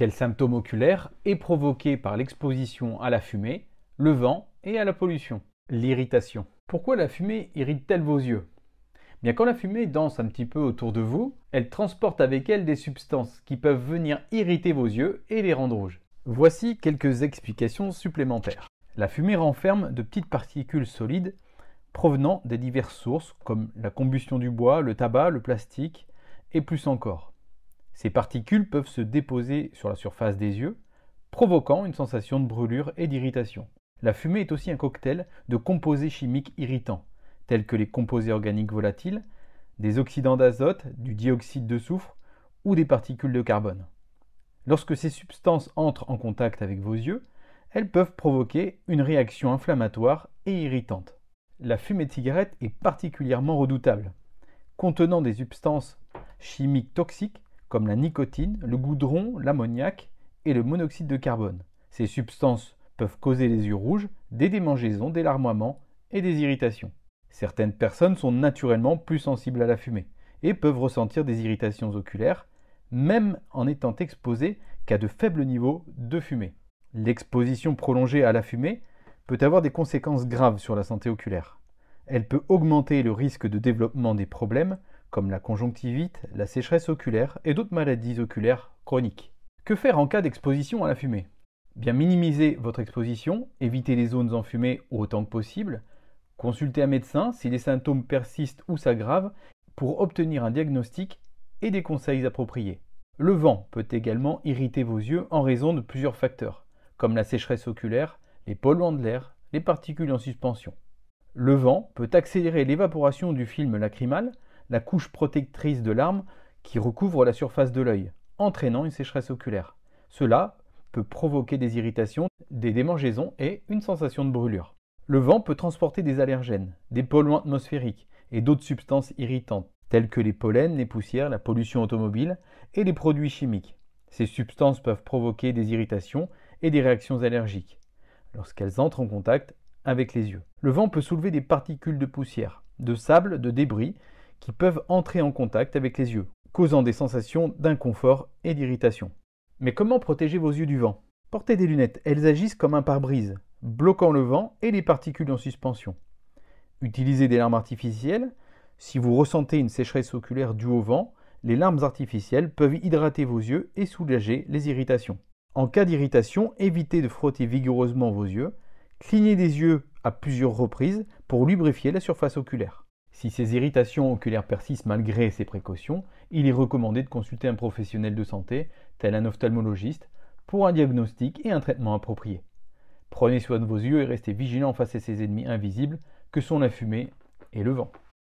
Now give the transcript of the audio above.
Quel symptôme oculaire est provoqué par l'exposition à la fumée, le vent et à la pollution? L'irritation. Pourquoi la fumée irrite-t-elle vos yeux? Bien, quand la fumée danse un petit peu autour de vous, elle transporte avec elle des substances qui peuvent venir irriter vos yeux et les rendre rouges. Voici quelques explications supplémentaires. La fumée renferme de petites particules solides provenant des diverses sources comme la combustion du bois, le tabac, le plastique et plus encore. Ces particules peuvent se déposer sur la surface des yeux, provoquant une sensation de brûlure et d'irritation. La fumée est aussi un cocktail de composés chimiques irritants, tels que les composés organiques volatiles, des oxydants d'azote, du dioxyde de soufre ou des particules de carbone. Lorsque ces substances entrent en contact avec vos yeux, elles peuvent provoquer une réaction inflammatoire et irritante. La fumée de cigarette est particulièrement redoutable. Contenant des substances chimiques toxiques comme la nicotine, le goudron, l'ammoniac et le monoxyde de carbone. Ces substances peuvent causer les yeux rouges, des démangeaisons, des larmoiements et des irritations. Certaines personnes sont naturellement plus sensibles à la fumée et peuvent ressentir des irritations oculaires, même en étant exposées qu'à de faibles niveaux de fumée. L'exposition prolongée à la fumée peut avoir des conséquences graves sur la santé oculaire. Elle peut augmenter le risque de développement des problèmes comme la conjonctivite, la sécheresse oculaire et d'autres maladies oculaires chroniques. Que faire en cas d'exposition à la fumée? Bien, minimiser votre exposition, éviter les zones enfumées autant que possible, consulter un médecin si les symptômes persistent ou s'aggravent pour obtenir un diagnostic et des conseils appropriés. Le vent peut également irriter vos yeux en raison de plusieurs facteurs, comme la sécheresse oculaire, les polluants de l'air, les particules en suspension. Le vent peut accélérer l'évaporation du film lacrymal, la couche protectrice de larmes qui recouvre la surface de l'œil, entraînant une sécheresse oculaire. Cela peut provoquer des irritations, des démangeaisons et une sensation de brûlure. Le vent peut transporter des allergènes, des polluants atmosphériques et d'autres substances irritantes, telles que les pollens, les poussières, la pollution automobile et les produits chimiques. Ces substances peuvent provoquer des irritations et des réactions allergiques lorsqu'elles entrent en contact avec les yeux. Le vent peut soulever des particules de poussière, de sable, de débris qui peuvent entrer en contact avec les yeux, causant des sensations d'inconfort et d'irritation. Mais comment protéger vos yeux du vent? Portez des lunettes, elles agissent comme un pare-brise, bloquant le vent et les particules en suspension. Utilisez des larmes artificielles. Si vous ressentez une sécheresse oculaire due au vent, les larmes artificielles peuvent hydrater vos yeux et soulager les irritations. En cas d'irritation, évitez de frotter vigoureusement vos yeux. Clignez des yeux à plusieurs reprises pour lubrifier la surface oculaire. Si ces irritations oculaires persistent malgré ces précautions, il est recommandé de consulter un professionnel de santé, tel un ophtalmologiste, pour un diagnostic et un traitement approprié. Prenez soin de vos yeux et restez vigilants face à ces ennemis invisibles que sont la fumée et le vent.